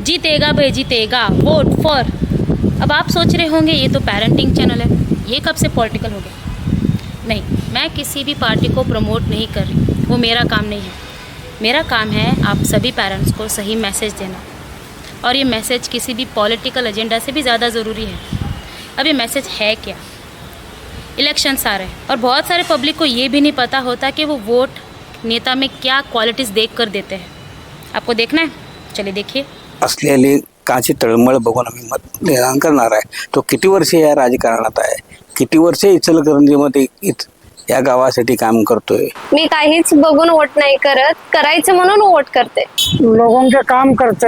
जीतेगा भाई जीतेगा, वोट फॉर। अब आप सोच रहे होंगे ये तो पेरेंटिंग चैनल है, ये कब से पॉलिटिकल हो गया। नहीं, मैं किसी भी पार्टी को प्रमोट नहीं कर रही, वो मेरा काम नहीं है। मेरा काम है आप सभी पेरेंट्स को सही मैसेज देना, और ये मैसेज किसी भी पॉलिटिकल एजेंडा से भी ज़्यादा ज़रूरी है। अब ये मैसेज है क्या? इलेक्शंस आ रहे हैं और बहुत सारे पब्लिक को ये भी नहीं पता होता कि वो वोट नेता में क्या क्वालिटीज़ देख कर देते हैं। आपको देखना है, चलिए देखिए। असलेली काची तळमळ बघून आम्ही मतदान करणार आहे. तो किती वर्ष या राजकारणात आहे, किती वर्ष इचलकरंजीमध्ये या गावासाठी काम करतोय. मी काहीच बघून वोट नाही करत, करायचं म्हणून वोट करते. लोगों के काम करते,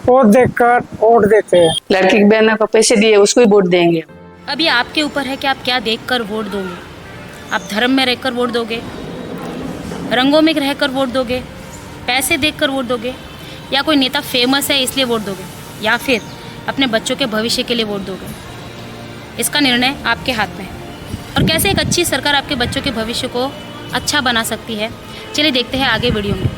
वोट देखकर वोट देते. लड़की की बहन को पैसे दिए, उसको ही वोट देंगे. अब ये आपके ऊपर है कि आप क्या देखकर वोट दोगे। आप धर्म में रहकर वोट दोगे, रंगों में रहकर वोट दोगे, पैसे देखकर वोट दोगे, या कोई नेता फेमस है इसलिए वोट दोगे, या फिर अपने बच्चों के भविष्य के लिए वोट दोगे। इसका निर्णय आपके हाथ में है। और कैसे एक अच्छी सरकार आपके बच्चों के भविष्य को अच्छा बना सकती है, चलिए देखते हैं आगे वीडियो में।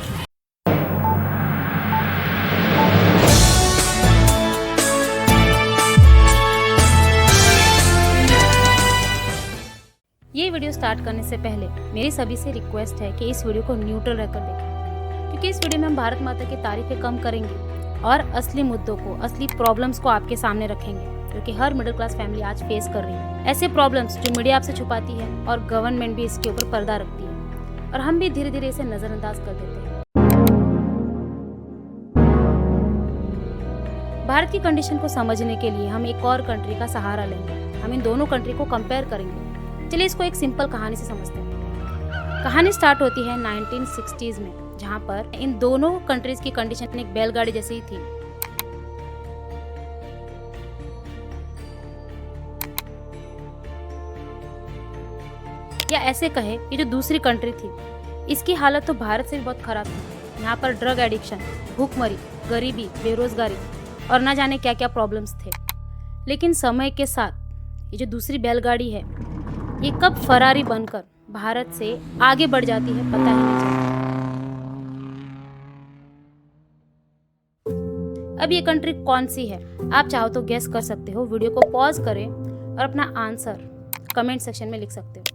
ये वीडियो स्टार्ट करने से पहले मेरी सभी से रिक्वेस्ट है कि इस वीडियो को न्यूट्रल रहकर देखें, क्योंकि इस वीडियो में हम भारत माता की तारीफें कम करेंगे और असली मुद्दों को, असली प्रॉब्लम्स को आपके सामने रखेंगे, जो कि हर मिडिल क्लास फैमिली आज फेस कर रही है। ऐसे प्रॉब्लम्स जो मीडिया आपसे छुपाती है और गवर्नमेंट भी इसके ऊपर पर्दा रखती है, और हम भी धीरे धीरे इसे नज़रअंदाज कर देते हैं। भारत की कंडीशन को समझने के लिए हम एक और कंट्री का सहारा लेंगे। हम इन दोनों कंट्री को कंपेयर करेंगे। चलिए इसको एक सिंपल कहानी से समझते हैं। कहानी स्टार्ट होती है 1960s में, जहाँ पर इन दोनों कंट्रीज की कंडीशन एक बैलगाड़ी जैसी ही थी। या ऐसे कहे कि जो दूसरी कंट्री थी, इसकी हालत तो भारत से भी बहुत खराब थी। यहाँ पर ड्रग एडिक्शन, भूखमरी, गरीबी, बेरोजगारी और ना जाने क्या क्या प्रॉब्लम्स थे। लेकिन समय के साथ ये जो दूसरी बैलगाड़ी है, ये कब फरारी बनकर भारत से आगे बढ़ जाती है पता ही नहीं चलता। अब ये कंट्री कौन सी है, आप चाहो तो गेस कर सकते हो। वीडियो को पॉज करें और अपना आंसर कमेंट सेक्शन में लिख सकते हो।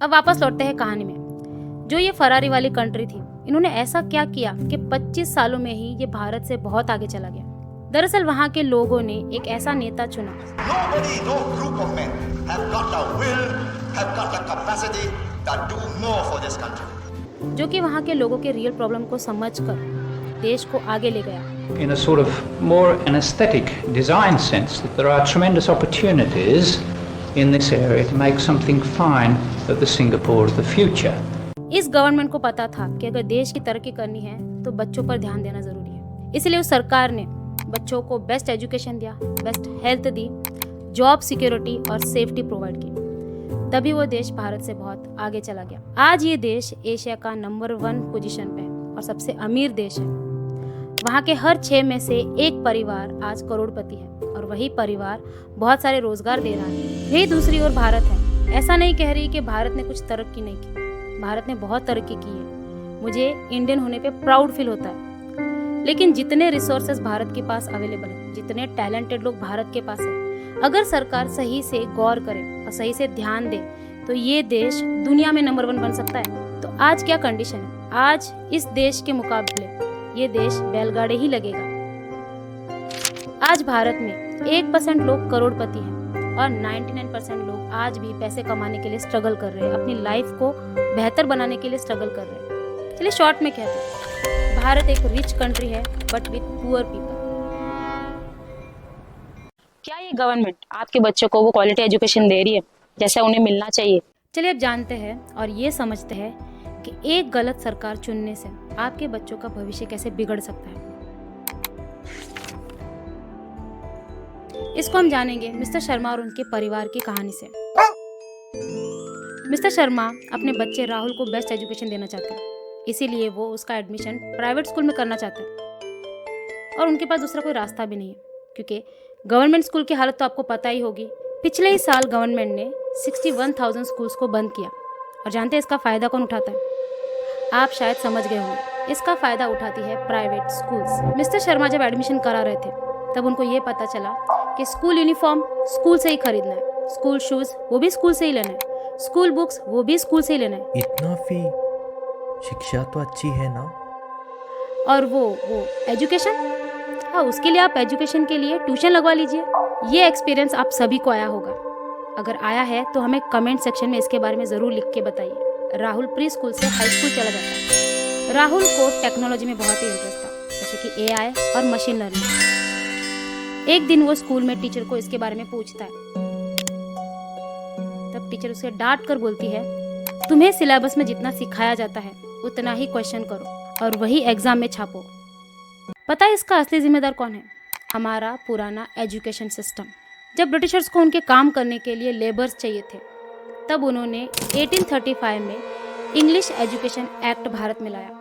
अब वापस लौटते हैं कहानी में। जो ये फरारी वाली कंट्री थी, इन्होंने ऐसा क्या किया कि 25 सालों में ही ये भारत से बहुत आगे चला गया। दरअसल वहाँ के लोगों ने एक ऐसा नेता चुना जो कि वहाँ के लोगों के रियल प्रॉब्लम को समझकर देश को आगे ले गया। In a sort of more an aesthetic design sense, that there are tremendous opportunities in this area to make something fine of the Singapore of the future. इस गवर्नमेंट को पता था कि अगर देश की तरक्की करनी है तो बच्चों पर ध्यान देना जरूरी है। इसलिए उस सरकार ने बच्चों को बेस्ट एजुकेशन दिया, बेस्ट हेल्थ दी, जॉब सिक्योरिटी और सेफ्टी प्रोवाइड की। तभी वो देश भारत से बहुत आगे चला गया। आज ये देश एशिया का नंबर 1 पोजीशन पे है और सबसे अमीर देश है। वहाँ के हर 6 में से एक परिवार आज करोड़पति है, और वही परिवार बहुत सारे रोजगार दे रहा है। यही दूसरी ओर भारत है। ऐसा नहीं कह रही कि भारत ने कुछ तरक्की नहीं की, भारत ने बहुत तरक्की की है। मुझे इंडियन होने पे प्राउड फील होता है। लेकिन जितने रिसोर्सेज भारत के पास अवेलेबल है, जितने टैलेंटेड लोग भारत के पास है, अगर सरकार सही से गौर करे और सही से ध्यान दे तो ये देश दुनिया में नंबर 1 बन सकता है। तो आज क्या कंडीशन है? आज इस देश के मुकाबले ये देश बैलगाड़ी ही लगेगा। आज भारत में 1% लोग करोड़पति हैं और 99% लोग आज भी पैसे कमाने के लिए स्ट्रगल कर रहे हैं, अपनी लाइफ को बेहतर बनाने के लिए स्ट्रगल कर रहे हैं। चलिए शॉर्ट में कहते हैं, भारत एक रिच कंट्री है बट विथ पुअर पीपल। क्या ये गवर्नमेंट आपके बच्चों को वो क्वालिटी एजुकेशन दे रही है जैसा उन्हें मिलना चाहिए? चलिए अब जानते हैं और ये समझते हैं कि एक गलत सरकार चुनने से आपके बच्चों का भविष्य कैसे बिगड़ सकता है। इसको हम जानेंगे मिस्टर शर्मा और उनके परिवार की कहानी से। मिस्टर शर्मा अपने बच्चे राहुल को बेस्ट एजुकेशन देना चाहते हैं, इसीलिए वो उसका एडमिशन प्राइवेट स्कूल में करना चाहते हैं। और उनके पास दूसरा कोई रास्ता भी नहीं है, क्योंकि गवर्नमेंट स्कूल की हालत तो आपको पता ही होगी। पिछले ही साल गवर्नमेंट ने 61,000 स्कूल्स को बंद किया, और जानते हैं इसका फ़ायदा कौन उठाता है? आप शायद समझ गए होंगे। इसका फायदा उठाती है प्राइवेट स्कूल्स। मिस्टर शर्मा जब एडमिशन करा रहे थे तब उनको ये पता चला कि स्कूल यूनिफॉर्म स्कूल से ही खरीदना है, स्कूल शूज वो भी स्कूल से ही लेना है, स्कूल बुक्स वो भी स्कूल से ही लेना है। इतना फी, शिक्षा तो अच्छी है ना। और वो एजुकेशन, हाँ उसके लिए आप एजुकेशन के लिए ट्यूशन लगवा लीजिए। ये एक्सपीरियंस आप सभी को आया होगा। अगर आया है तो हमें कमेंट सेक्शन में इसके बारे में ज़रूर लिख के बताइए। राहुल प्री स्कूल से हाई स्कूल चला जाता है। राहुल को टेक्नोलॉजी में बहुत ही इंटरेस्ट था, जैसे कि AI और मशीन लर्निंग। एक दिन वो स्कूल में टीचर को इसके बारे में पूछता है, तब टीचर उसे डांट कर बोलती है, तुम्हें सिलेबस में जितना सिखाया जाता है उतना ही क्वेश्चन करो और वही एग्जाम में छापो। पता है इसका असली जिम्मेदार कौन है? हमारा पुराना एजुकेशन सिस्टम। जब ब्रिटिशर्स को उनके काम करने के लिए लेबर्स चाहिए थे, तब उन्होंने 1835 में इंग्लिश एजुकेशन एक्ट भारत में लाया।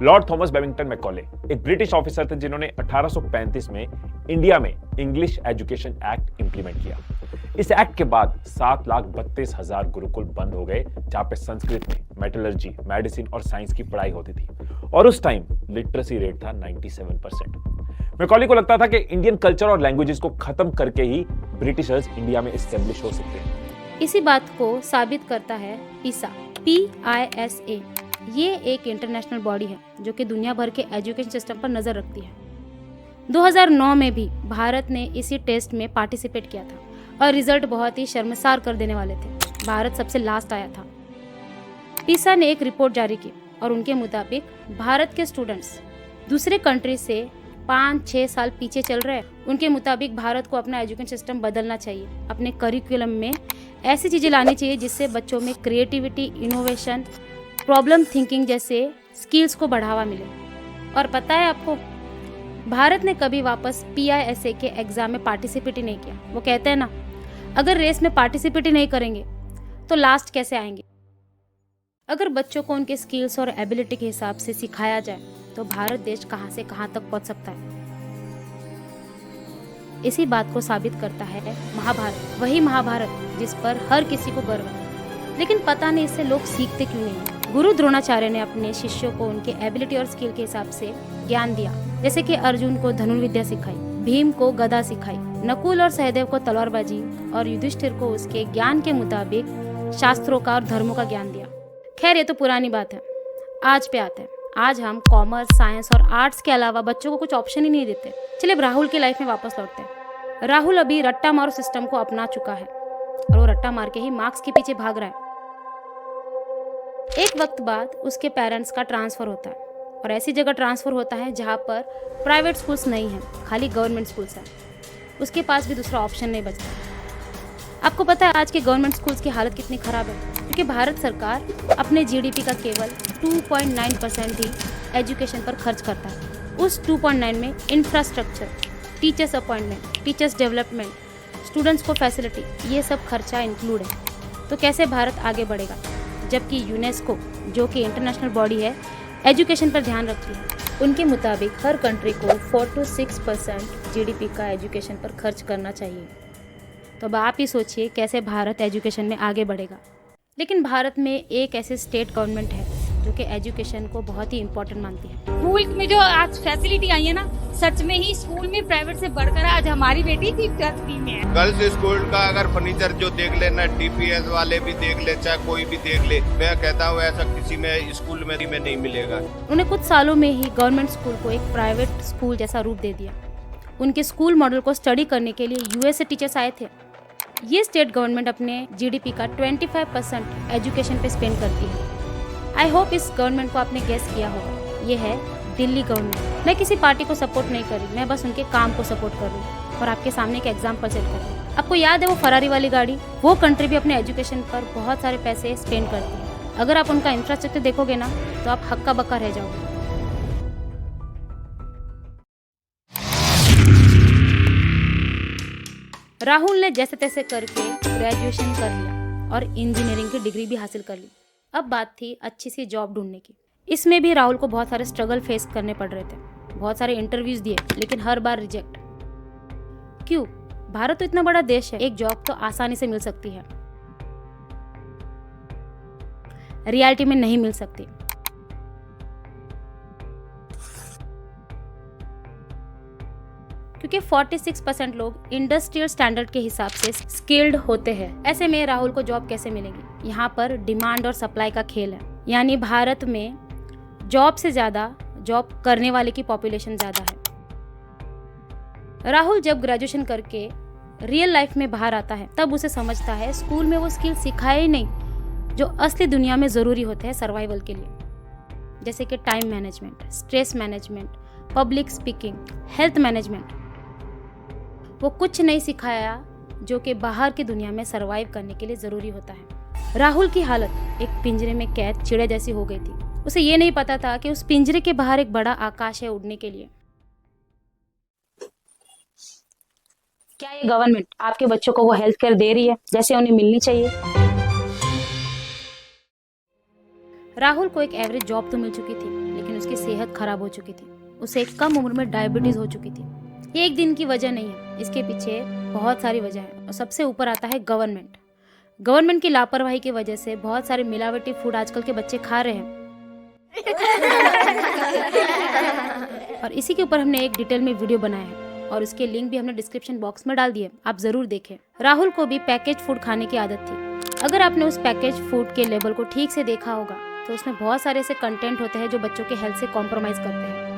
लॉर्ड थॉमस बेबिंगटन मैकॉले एक ब्रिटिश ऑफिसर थे जिन्होंने 1835 में इंडिया में इंग्लिश एजुकेशन एक्ट इंप्लीमेंट किया। इस एक्ट के बाद 7,32,000 गुरुकुल बंद हो गए, जहां पे संस्कृत में मेटलर्जी, मेडिसिन और साइंस की पढ़ाई होती थी, और उस टाइम लिटरेसी रेट था 97%। मैकॉले को लगता था कि इंडियन कल्चर और लैंग्वेजेस को खत्म करके ही ब्रिटिशर्स इंडिया में एस्टेब्लिश हो सकते हैं। इसी बात को साबित करता है PISA, PISA। ये एक इंटरनेशनल बॉडी है जो कि दुनिया भर के एजुकेशन सिस्टम पर नजर रखती है। 2009 में भी भारत ने इसी टेस्ट में पार्टिसिपेट किया था और रिजल्ट बहुत ही शर्मसार कर देने वाले थे। भारत सबसे लास्ट आया था। PISA ने एक रिपोर्ट जारी की और उनके मुताबिक भारत के स्टूडेंट्स दूसरे कंट्री से 5-6 साल पीछे चल रहे हैं। उनके मुताबिक भारत को अपना एजुकेशन सिस्टम बदलना चाहिए। अपने करिकुलम में ऐसी चीज़ें लानी चाहिए जिससे बच्चों में क्रिएटिविटी, इनोवेशन, प्रॉब्लम थिंकिंग जैसे स्किल्स को बढ़ावा मिले। और पता है आपको, भारत ने कभी वापस PISA के एग्जाम में पार्टिसिपेट ही नहीं किया। वो कहते हैं ना, अगर रेस में पार्टिसिपेट ही नहीं करेंगे तो लास्ट कैसे आएंगे। अगर बच्चों को उनके स्किल्स और एबिलिटी के हिसाब से सिखाया जाए तो भारत देश कहां से कहां तक पहुंच सकता है। इसी बात को साबित करता है महाभारत, वही महाभारत जिस पर हर किसी को गर्व है, लेकिन पता नहीं इससे लोग सीखते क्यों नहीं। गुरु द्रोणाचार्य ने अपने शिष्यों को उनके एबिलिटी और स्किल के हिसाब से ज्ञान दिया, जैसे कि अर्जुन को धनुर्विद्या सिखाई, भीम को गदा सिखाई, नकुल और सहदेव को तलवारबाजी और युधिष्ठिर को उसके ज्ञान के मुताबिक शास्त्रों का और धर्मों का ज्ञान दिया। खैर ये तो पुरानी बात है, आज पे आते हैं। आज हम कॉमर्स, साइंस और आर्ट्स के अलावा बच्चों को कुछ ऑप्शन ही नहीं देते। चलिए अब राहुल की लाइफ में वापस लौटते हैं। राहुल अभी रट्टा मारो सिस्टम को अपना चुका है और वो रट्टा मार के ही मार्क्स के पीछे भाग रहा है। एक वक्त बाद उसके पेरेंट्स का ट्रांसफर होता है और ऐसी जगह ट्रांसफर होता है जहाँ पर प्राइवेट स्कूल्स नहीं हैं, खाली गवर्नमेंट स्कूल्स हैं। उसके पास भी दूसरा ऑप्शन नहीं बचता। आपको पता है आज के गवर्नमेंट स्कूल्स की हालत कितनी खराब है, क्योंकि भारत सरकार अपने GDP का केवल 2.9% ही एजुकेशन पर खर्च करता है। उस 2.9 में infrastructure, teachers appointment, teachers development, students को फैसिलिटी, ये सब खर्चा इंक्लूड है। तो कैसे भारत आगे बढ़ेगा, जबकि यूनेस्को जो कि इंटरनेशनल बॉडी है एजुकेशन पर ध्यान रखती है, उनके मुताबिक हर कंट्री को 4 to 6% GDP का एजुकेशन पर खर्च करना चाहिए। तो अब आप ही सोचिए कैसे भारत एजुकेशन में आगे बढ़ेगा। लेकिन भारत में एक ऐसे स्टेट गवर्नमेंट है जो कि एजुकेशन को बहुत ही इम्पोर्टेंट मानती है। स्कूल में जो आज फैसिलिटी आई है ना, सच में ही स्कूल में प्राइवेट से बढ़कर आज हमारी बेटी 5th में है। गर्ल्स स्कूल का अगर फर्नीचर जो देख लेना, DPS वाले भी देख ले, चाहे कोई भी देख ले, मैं कहता हूँ ऐसा किसी में स्कूल में नहीं मिलेगा। उन्हें कुछ सालों में ही गवर्नमेंट स्कूल को एक प्राइवेट स्कूल जैसा रूप दे दिया। उनके स्कूल मॉडल को स्टडी करने के लिए US से टीचर्स आए थे। ये स्टेट गवर्नमेंट अपने GDP का 25% एजुकेशन पे स्पेंड करती है। आई होप इस गवर्नमेंट को आपने गेस किया होगा, ये है दिल्ली गवर्नमेंट। मैं किसी पार्टी को सपोर्ट नहीं कर रही, मैं बस उनके काम को सपोर्ट कर रही हूँ और आपके सामने एक एग्जाम्पल सेट कर रही हूँ। आपको याद है वो फरारी वाली गाड़ी, वो कंट्री भी अपने एजुकेशन पर बहुत सारे पैसे स्पेंड करती है। अगर आप उनका इंफ्रास्ट्रक्चर देखोगे ना तो आप हक्का बक्का रह जाओगे। राहुल ने जैसे तैसे करके ग्रेजुएशन कर लिया और इंजीनियरिंग की डिग्री भी हासिल कर ली। अब बात थी अच्छी सी जॉब ढूंढने की। इसमें भी राहुल को बहुत सारे स्ट्रगल फेस करने पड़ रहे थे। बहुत सारे इंटरव्यूज दिए लेकिन हर बार रिजेक्ट। क्यों? भारत तो इतना बड़ा देश है, एक जॉब तो आसानी से मिल सकती है, रियलिटी में नहीं मिल सकती। क्योंकि 46% लोग इंडस्ट्रियल स्टैंडर्ड के हिसाब से स्किल्ड होते हैं। ऐसे में राहुल को जॉब कैसे मिलेगी? यहाँ पर डिमांड और सप्लाई का खेल है, यानी भारत में जॉब से ज़्यादा जॉब करने वाले की पॉपुलेशन ज़्यादा है। राहुल जब ग्रेजुएशन करके रियल लाइफ में बाहर आता है तब उसे समझता है स्कूल में वो स्किल सिखाए ही नहीं जो असली दुनिया में ज़रूरी होते हैं सर्वाइवल के लिए, जैसे कि time management, stress management, public speaking, health management. वो कुछ नहीं सिखाया जो कि बाहर की दुनिया में सर्वाइव करने के लिए ज़रूरी होता है। राहुल की हालत एक पिंजरे में कैद चिड़िया जैसी हो गई थी। उसे ये नहीं पता था कि उस पिंजरे के बाहर एक बड़ा आकाश है उड़ने के लिए। क्या ये गवर्नमेंट आपके बच्चों को वो हेल्थ केयर दे रही है जैसे उन्हें मिलनी चाहिए? राहुल को एक एवरेज जॉब तो मिल चुकी थी, लेकिन उसकी सेहत खराब हो चुकी थी। उसे कम उम्र में डायबिटीज हो चुकी थी। ये एक दिन की वजह नहीं है, इसके पीछे बहुत सारी वजह है और सबसे ऊपर आता है गवर्नमेंट। गवर्नमेंट की लापरवाही की वजह से बहुत सारे मिलावटी फूड आजकल के बच्चे खा रहे हैं और इसी के ऊपर हमने एक डिटेल में वीडियो बनाया है और उसके लिंक भी हमने डिस्क्रिप्शन बॉक्स में डाल दिए, आप जरूर देखें। राहुल को भी पैकेज फूड खाने की आदत थी। अगर आपने उस पैकेज फूड के लेबल को ठीक से देखा होगा तो उसमें बहुत सारे ऐसे कंटेंट होते हैं जो बच्चों के हेल्थ से कॉम्प्रोमाइज करते हैं।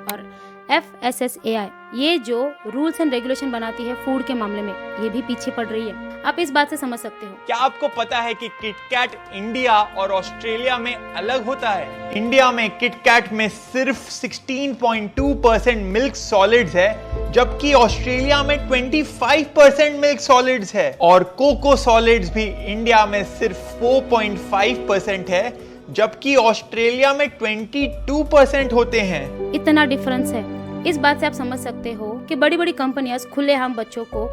और FSSAI ये जो रूल्स एंड रेगुलेशन बनाती है फूड के मामले में, ये भी पीछे पड़ रही है। आप इस बात से समझ सकते हो। क्या आपको पता है कि किटकैट इंडिया और ऑस्ट्रेलिया में अलग होता है? इंडिया में किटकैट में सिर्फ 16.2% मिल्क सॉलिड्स है, जबकि ऑस्ट्रेलिया में 25% मिल्क सॉलिड्स है। और कोको सॉलिड्स भी इंडिया में सिर्फ 4.5% है, जबकि ऑस्ट्रेलिया में 22% होते हैं। इतना डिफरेंस है। इस बात से आप समझ सकते हो कि बड़ी बड़ी कंपनियां खुलेआम बच्चों को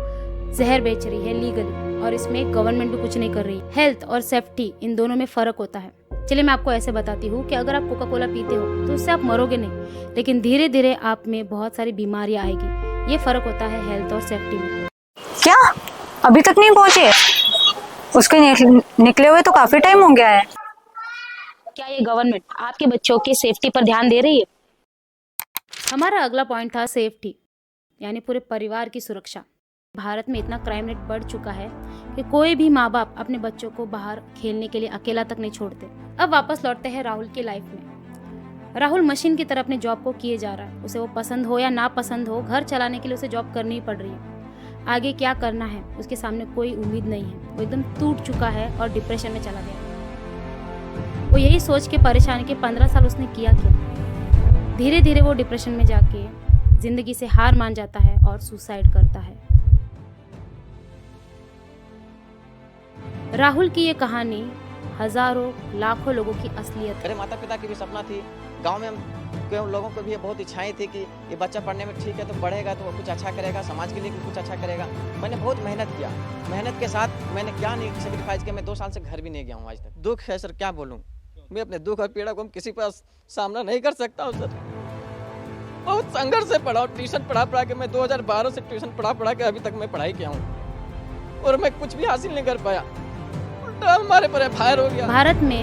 जहर बेच रही है लीगली, और इसमें गवर्नमेंट भी कुछ नहीं कर रही। हेल्थ और सेफ्टी इन दोनों में फर्क होता है। चलिए मैं आपको ऐसे बताती हूँ कि अगर आप कोका कोला पीते हो तो उससे आप मरोगे नहीं, लेकिन धीरे धीरे आप में बहुत सारी बीमारियां आएगी। ये फर्क होता है हेल्थ और सेफ्टी में। क्या अभी तक नहीं पहुँचे? उसके निकले हुए तो काफी टाइम हो गया है। क्या ये गवर्नमेंट आपके बच्चों की सेफ्टी पर ध्यान दे रही है? हमारा अगला पॉइंट था सेफ्टी, यानी पूरे परिवार की सुरक्षा। भारत में इतना क्राइम रेट बढ़ चुका है कि कोई भी माँ बाप अपने बच्चों को बाहर खेलने के लिए अकेला तक नहीं छोड़ते। अब वापस लौटते हैं राहुल की लाइफ में। राहुल मशीन की तरह अपने जॉब को किए जा रहा है। उसे वो पसंद हो या ना पसंद हो, घर चलाने के लिए उसे जॉब करनी ही पड़ रही है। आगे क्या करना है उसके सामने कोई उम्मीद नहीं है। वो एकदम टूट चुका है और डिप्रेशन में चला गया। वो यही सोच के परेशान कि 15 साल उसने किया क्या। धीरे धीरे वो डिप्रेशन में जाके जिंदगी से हार मान जाता है और सुसाइड करता है। राहुल की ये कहानी हजारों लाखों लोगों की असलियत है। मेरे माता पिता की भी सपना थी, गांव में हम लोगों को भी बहुत इच्छाएं थी कि ये बच्चा पढ़ने में ठीक है तो पढ़ेगा तो कुछ अच्छा करेगा, समाज के लिए कुछ अच्छा करेगा। मैंने बहुत मेहनत किया। मेहनत के साथ मैंने क्या नहीं सेक्रीफाइस किया। मैं 2 साल से घर भी नहीं गया हूँ आज तक। दुख है सर, क्या बोलूँ। मैं अपने दुख और पीड़ा को किसी पर सामना नहीं कर सकता हूँ सर। बहुत संघर्ष से पढ़ा, ट्यूशन पढ़ा के मैं 2012 से ट्यूशन पढ़ा के अभी तक मैं पढ़ाई किया हूँ और मैं कुछ भी हासिल नहीं कर पाया। हमारे पर फायर हो गया। भारत में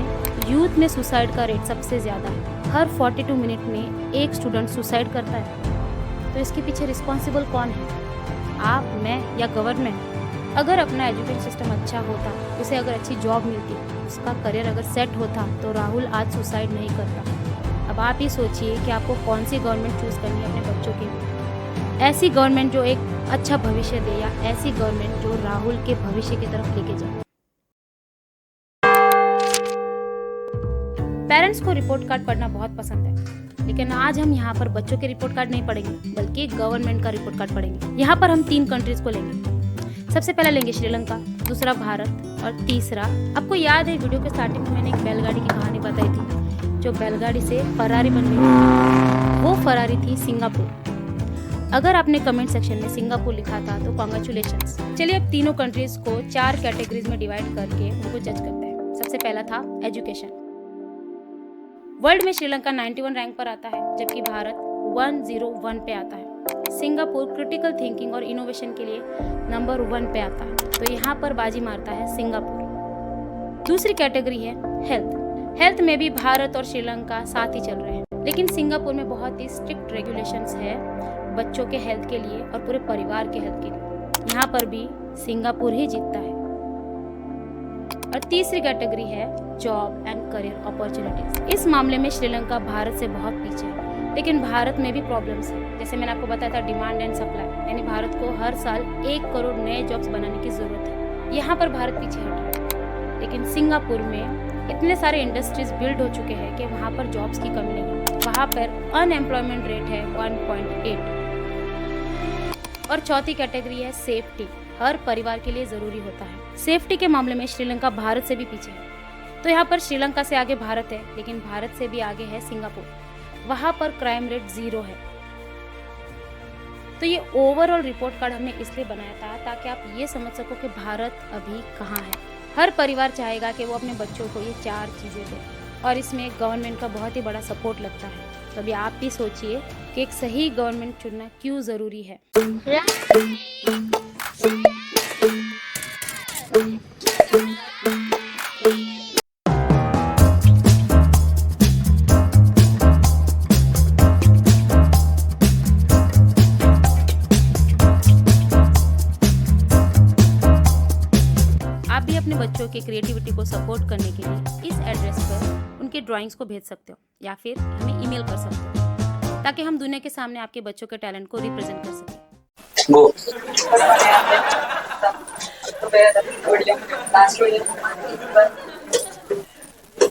यूथ में सुसाइड का रेट सबसे ज्यादा है। हर 42 मिनट में एक स्टूडेंट सुसाइड करता है। तो इसके पीछे रिस्पॉन्सिबल कौन है? आप, मैं या गवर्नमेंट? अगर अपना एजुकेशन सिस्टम अच्छा होता, उसे अगर अच्छी जॉब मिलती, उसका करियर अगर सेट होता तो राहुल आज सुसाइड नहीं करता। अब आप ही सोचिए कि आपको कौन सी गवर्नमेंट चूज करनी है अपने बच्चों के लिए। ऐसी गवर्नमेंट जो एक अच्छा भविष्य दे या ऐसी गवर्नमेंट जो राहुल के भविष्य की तरफ लेके जाए। पेरेंट्स को रिपोर्ट कार्ड पढ़ना बहुत पसंद है, लेकिन आज हम यहाँ पर बच्चों के रिपोर्ट कार्ड नहीं पढ़ेंगे बल्कि गवर्नमेंट का रिपोर्ट कार्ड पढ़ेंगे। यहाँ पर हम 3 कंट्रीज को लेंगे। सबसे पहला लेंगे श्रीलंका, दूसरा भारत और तीसरा, आपको याद है वीडियो के स्टार्टिंग में मैंने एक बैलगाड़ी की कहानी बताई थी, जो बैलगाड़ी से फरारी बन गई थी। वो फरारी थी सिंगापुर। अगर आपने कमेंट सेक्शन में सिंगापुर लिखा था तो कॉन्ग्रेचुलेशंस। चलिए अब तीनों कंट्रीज को 4 कैटेगरीज में डिवाइड करके उनको जज करते हैं। सबसे पहला था एजुकेशन। वर्ल्ड में श्रीलंका 91 रैंक पर आता है, जबकि भारत 101 पे आता है। सिंगापुर क्रिटिकल थिंकिंग और इनोवेशन के लिए नंबर 1 पे आता है, तो यहाँ पर बाजी मारता है सिंगापुर। दूसरी कैटेगरी है हेल्थ। हेल्थ में भी भारत और श्रीलंका साथ ही चल रहे हैं, लेकिन सिंगापुर में बहुत ही स्ट्रिक्ट रेगुलेशंस है बच्चों के हेल्थ के लिए और पूरे परिवार के हेल्थ के लिए। यहाँ पर भी सिंगापुर ही जीतता है। और तीसरी कैटेगरी है जॉब एंड करियर अपॉर्चुनिटीज। इस मामले में श्रीलंका भारत से बहुत पीछे है, लेकिन भारत में भी प्रॉब्लम्स है। जैसे मैंने आपको बताया था डिमांड एंड सप्लाई, यानी भारत को हर साल 1 करोड़ नए जॉब्स बनाने की जरूरत है। यहाँ पर भारत पीछे हट रहा है, लेकिन सिंगापुर में इतने सारे इंडस्ट्रीज बिल्ड हो चुके हैं कि वहाँ पर जॉब्स की कमी नहीं है। वहाँ पर अनएम्प्लॉयमेंट रेट है 1.8। और चौथी कैटेगरी है सेफ्टी, हर परिवार के लिए जरूरी होता है। सेफ्टी के मामले में श्रीलंका भारत से भी पीछे है। तो यहाँ पर श्रीलंका से आगे भारत है, लेकिन भारत से भी आगे है सिंगापुर। वहाँ पर क्राइम रेट 0 है। तो ये ओवरऑल रिपोर्ट कार्ड हमने इसलिए बनाया था ताकि आप ये समझ सको कि भारत अभी कहाँ है। हर परिवार चाहेगा कि वो अपने बच्चों को ये 4 चीज़ें दे, और इसमें गवर्नमेंट का बहुत ही बड़ा सपोर्ट लगता है। तो अभी आप भी सोचिए कि एक सही गवर्नमेंट चुनना क्यों ज़रूरी है। आप भी अपने बच्चों के क्रिएटिविटी को सपोर्ट करने के लिए इस एड्रेस पर उनके ड्राइंग्स को भेज सकते हो या फिर हमें ईमेल कर सकते हो, ताकि हम दुनिया के सामने आपके बच्चों के टैलेंट को रिप्रेजेंट कर सकें।